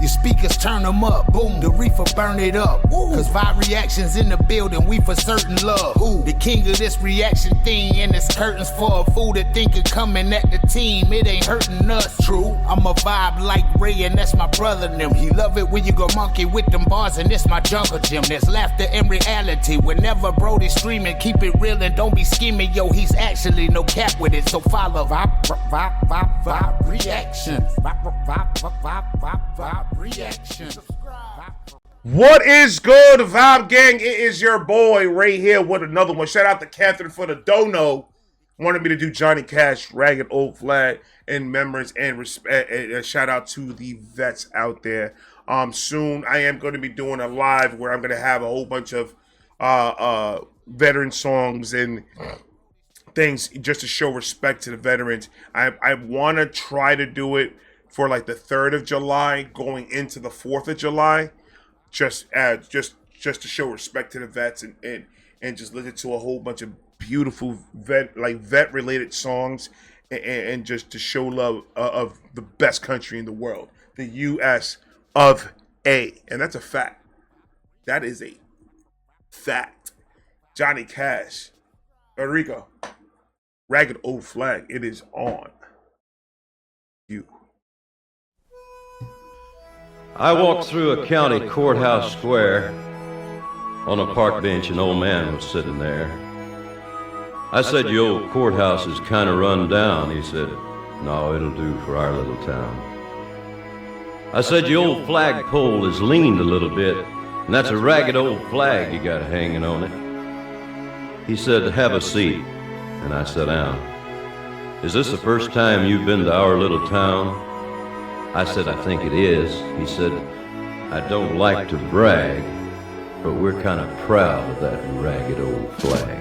Your speakers turn them up, boom, the reefer burn it up. Cause vibe reactions in the building, we for certain love. The king of this reaction thing, and it's curtains for a fool that think of coming at the team. It ain't hurting us, true. I'm a vibe like Ray, and that's my brother and them. He love it when you go monkey with them bars, and it's my jungle gym. There's laughter in reality. Whenever Brody's streaming, keep it real and don't be scheming. Yo, he's actually no cap with it, so follow vibe reaction. Vibe reaction. What is good, Vibe Gang? It is your boy Ray here with another one. Shout out to Catherine for the dono. Wanted me to do Johnny Cash, Ragged Old Flag, in memories and respect. Shout out to the vets out there. Soon I am going to be doing a live where I'm going to have a whole bunch of veteran songs and things just to show respect to the veterans. I want to try to do it for like the 3rd of July going into the 4th of July. Just to show respect to the vets and just listen to a whole bunch of beautiful vet related songs and just to show love of the best country in the world, the U.S. of A. And that's a fact. That is a fact. Johnny Cash, Enrico, Ragged Old Flag. It is on you. I walked through a county courthouse square. On a park bench, an old man was sitting there. I said, "Your old courthouse is kind of run down." He said, "No, it'll do for our little town." I said, "Your old flagpole is leaned a little bit, and that's a ragged old flag you got hanging on it." He said, "Have a seat." And I sat down. "Is this the first time you've been to our little town?" I said, "I think it is." He said, "I don't like to brag, but we're kind of proud of that ragged old flag."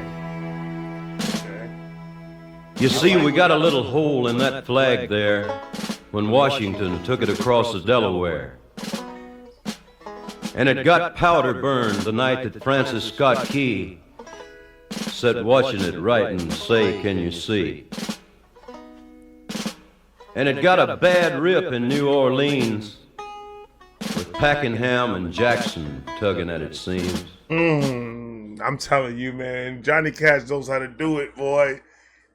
You see, we got a little hole in that flag there when Washington took it across the Delaware. And it got powder burned the night that Francis Scott Key said, "Watching it right and say, can you see?" And it got a bad rip in New Orleans with Pakenham and Jackson tugging at its seams. I'm telling you, man, Johnny Cash knows how to do it, boy.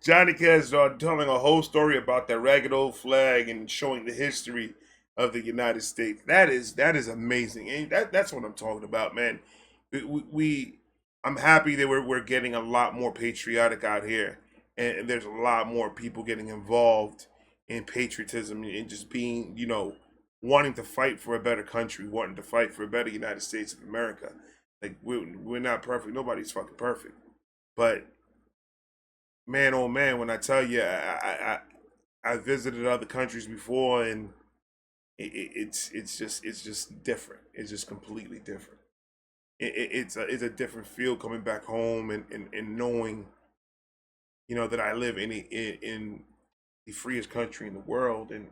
Johnny Cash is telling a whole story about that ragged old flag and showing the history of the United States. That is amazing, and that's what I'm talking about, man. I'm happy that we're getting a lot more patriotic out here, and there's a lot more people getting involved in patriotism and just being, wanting to fight for a better country, wanting to fight for a better United States of America. Like, we're not perfect. Nobody's fucking perfect. But, man, oh man, when I tell you, I visited other countries before, and it's just different. It's just completely different. It's a different feel coming back home and knowing, that I live in the freest country in the world, and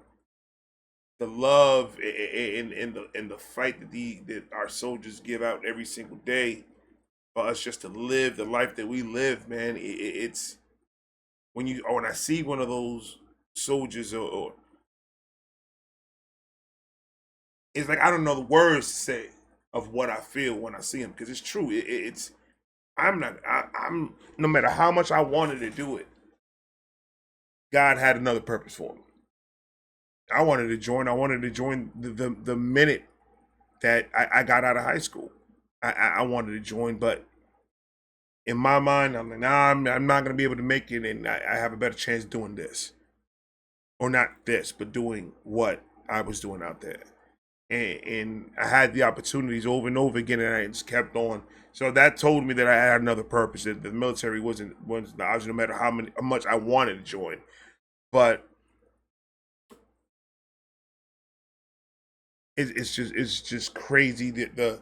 the love and the fight that our soldiers give out every single day for us just to live the life that we live, man. It's when I see one of those soldiers, or it's like I don't know the words to say of what I feel when I see them, because it's true. I'm no matter how much I wanted to do it, God had another purpose for me. I wanted to join the minute that I got out of high school. I wanted to join, but in my mind, I'm like, nah, I'm not going to be able to make it, and I have a better chance doing this. Or not this, but doing what I was doing out there. And I had the opportunities over and over again, and I just kept on. So that told me that I had another purpose. That the military wasn't the option, no matter how much I wanted to join. But it's just crazy that the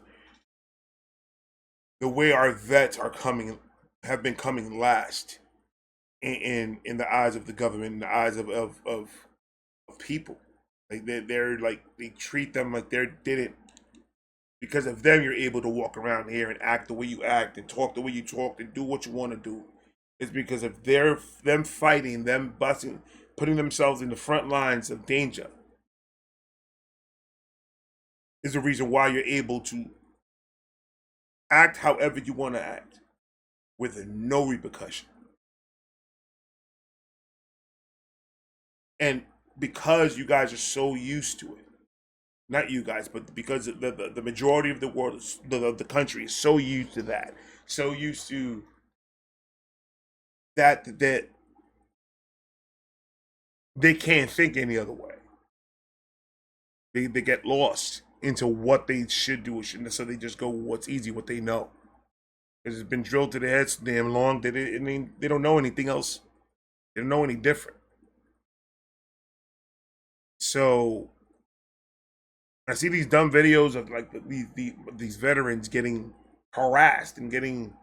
way our vets have been coming last in the eyes of the government, in the eyes of people. Like they're like, they treat them like didn't. Because of them, you're able to walk around here and act the way you act and talk the way you talk and do what you want to do. It's because of them fighting, them busting, putting themselves in the front lines of danger. is the reason why you're able to act however you want to act with no repercussion. And because you guys are so used to it, not you guys, but because the majority of the world, the country is so used to that, so used to that they can't think any other way. They get lost into what they should do or shouldn't, so they just go what's easy, what they know. It's been drilled to their heads so damn long that they don't know anything else. They don't know any different. So I see these dumb videos of like these veterans getting harassed and getting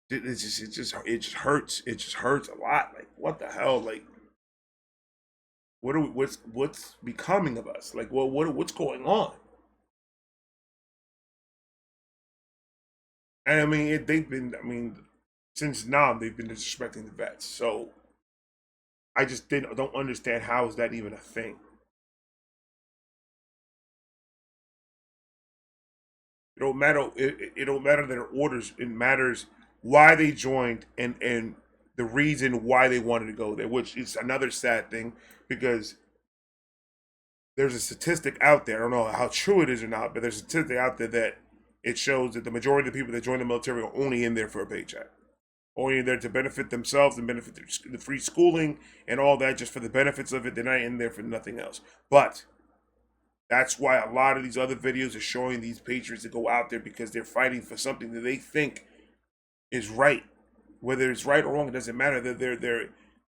it just hurts. It just hurts a lot. Like, what the hell? Like, what's becoming of us? Like, what's going on? And I mean, since now they've been disrespecting the vets. So I just don't understand, how is that even a thing? It don't matter. It don't matter their orders. It matters why they joined and the reason why they wanted to go there, which is another sad thing, because there's a statistic out there. I don't know how true it is or not, but there's a statistic out there that it shows that the majority of the people that join the military are only in there for a paycheck, only in there to benefit themselves and benefit the free schooling and all that, just for the benefits of it. They're not in there for nothing else. But that's why a lot of these other videos are showing these patriots that go out there because they're fighting for something that they think is right. Whether it's right or wrong, it doesn't matter.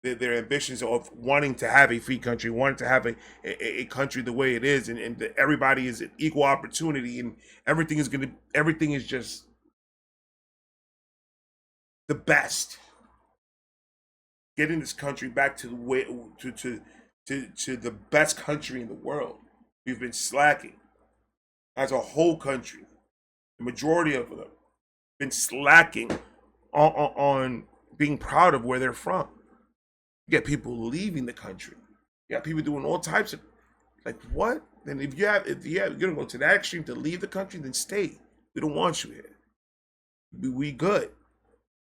Their ambitions of wanting to have a free country, wanting to have a country the way it is, and that everybody is an equal opportunity, and everything is just the best. Getting this country back to the way to the best country in the world. We've been slacking as a whole country. The majority of them been slacking on being proud of where they're from. You get people leaving the country. You got people doing all types of, like, what? Then if you're gonna go to that extreme to leave the country, then stay. We don't want you here. We good.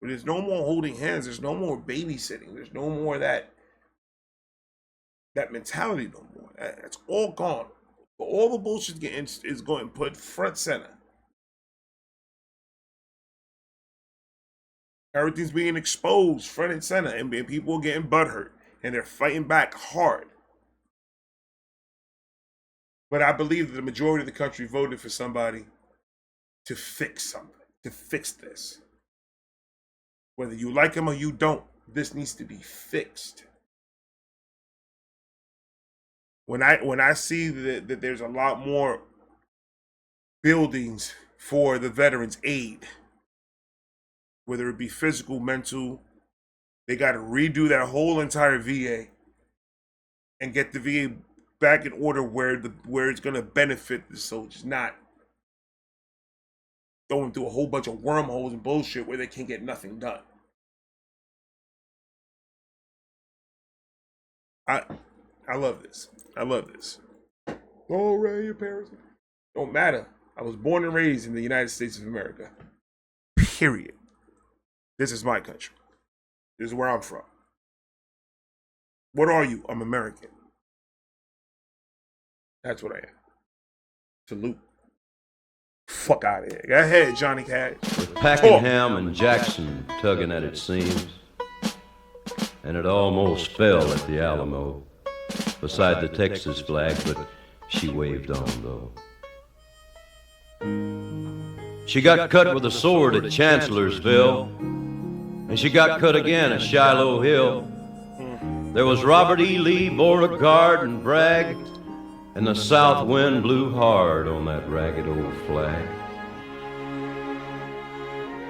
But there's no more holding hands. There's no more babysitting. There's no more of that mentality no more. That's all gone. But all the bullshit is going put front center. Everything's being exposed front and center, and people are getting butthurt, and they're fighting back hard. But I believe that the majority of the country voted for somebody to fix something, to fix this. Whether you like him or you don't, this needs to be fixed. When I see that there's a lot more buildings for the veterans aid, whether it be physical, mental, they got to redo that whole entire VA and get the VA back in order where it's going to benefit the soldiers, not going through a whole bunch of wormholes and bullshit where they can't get nothing done. I love this. I love this. Oh, Ray, your parents. Don't matter. I was born and raised in the United States of America. Period. This is my country. This is where I'm from. What are you? I'm American. That's what I am. Salute. Fuck out of here. Go ahead, Johnny Cash. With Pakenham and Jackson tugging at its seams, and it almost fell at the Alamo beside the Texas flag, but she waved on though. She got cut with a sword at Chancellorsville, and she got cut again at Shiloh Hill. There was Robert E. Lee, Beauregard, and Bragg, and the south wind blew hard on that ragged old flag.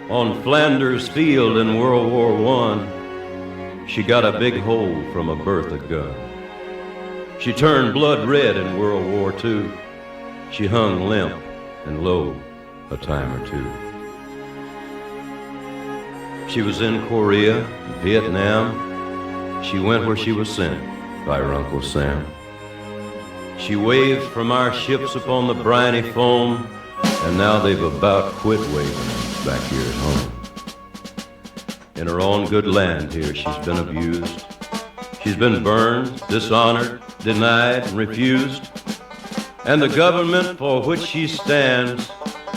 On Flanders Field in World War I, she got a big hole from a Bertha gun. She turned blood red in World War II. She hung limp and low a time or two. She was in Korea, Vietnam. She went where she was sent by her Uncle Sam. She waved from our ships upon the briny foam, and now they've about quit waving back here at home. In her own good land here, she's been abused. She's been burned, dishonored, denied, and refused. And the government for which she stands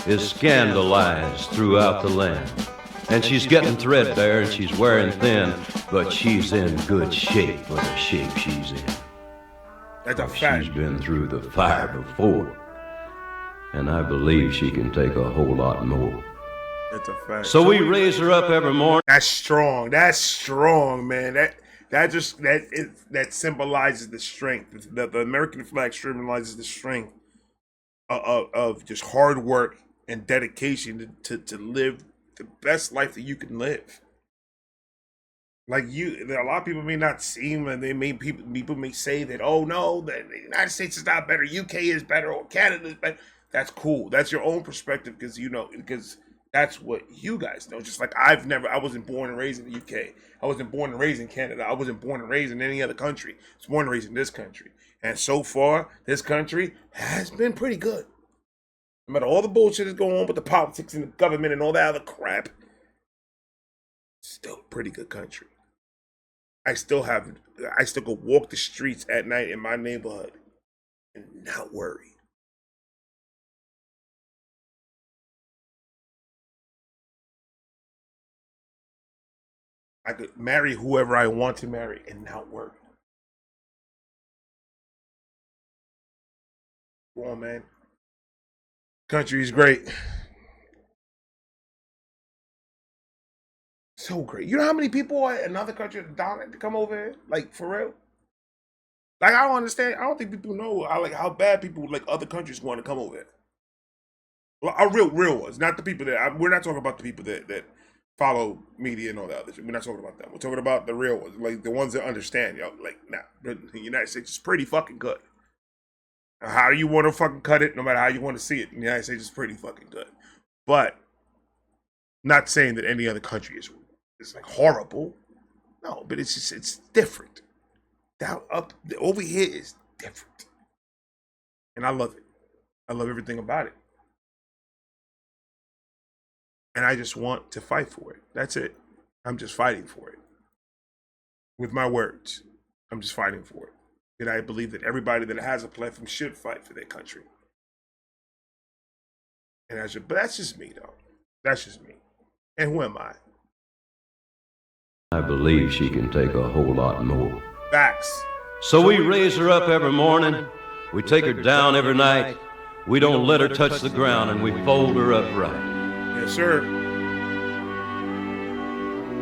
is scandalized throughout the land. And she's getting threadbare and she's wearing thin, but she's in good shape for the shape she's in. That's a fact. She's been through the fire before, and I believe she can take a whole lot more. That's a fact. So we raise her up every morning. That's strong. That's strong, man. That symbolizes the strength. The American flag symbolizes the strength of just hard work and dedication to live the best life that you can live. Like a lot of people may not see them, and people may say that, oh no, the United States is not better, UK is better, or Canada is better. That's cool. That's your own perspective, because that's what you guys know. Just like I wasn't born and raised in the UK. I wasn't born and raised in Canada. I wasn't born and raised in any other country. I was born and raised in this country. And so far, this country has been pretty good. No matter all the bullshit that's going on with the politics and the government and all that other crap, still a pretty good country. I still go walk the streets at night in my neighborhood and not worry. I could marry whoever I want to marry and not worry. Come on, man. Country is great. So great. You know how many people in another country are dying to come over here? Like, for real? Like, I don't understand. I don't think people know how bad people like other countries want to come over here. Well, our real ones, not the people we're not talking about the people that follow media and all that other shit. We're not talking about that. We're talking about the real ones, like the ones that understand, yo. Like, nah, the United States is pretty fucking good. Now, how you want to fucking cut it, no matter how you want to see it, the United States is pretty fucking good. But not saying that any other country is like horrible. No, but it's different. Over here is different. And I love it. I love everything about it. And I just want to fight for it. That's it. I'm just fighting for it. With my words, I'm just fighting for it. And I believe that everybody that has a platform should fight for their country. But that's just me, though. That's just me. And who am I? I believe she can take a whole lot more. Facts. So we raise her up every morning. We take her down every night. We don't let her touch the ground, and we fold her up right. Yes, sir.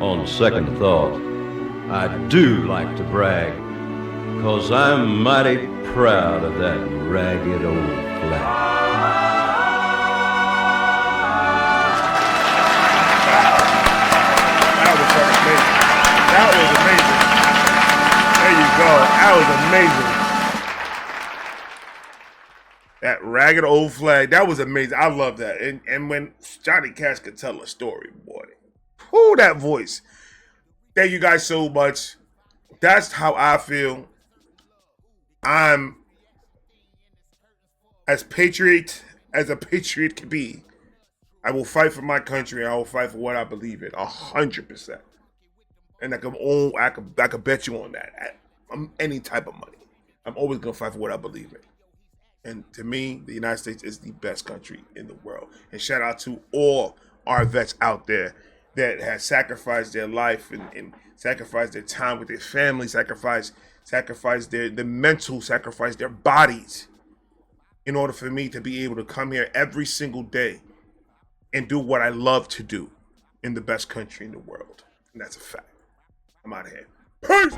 On second thought, I do like to brag, 'cause I'm mighty proud of that ragged old flag. That was amazing. There you go. That was amazing. That ragged old flag. That was amazing. I love that. And when Johnny Cash could tell a story, boy. Whoo, that voice. Thank you guys so much. That's how I feel. I'm as a patriot can be. I will fight for my country, and I will fight for what I believe in 100%. And I can bet you on that. Any type of money. I'm always gonna fight for what I believe in. And to me, the United States is the best country in the world. And shout out to all our vets out there that have sacrificed their life and sacrificed their time with their family, sacrificed their mental, sacrificed their bodies in order for me to be able to come here every single day and do what I love to do in the best country in the world. And that's a fact. I'm out of here. Peace!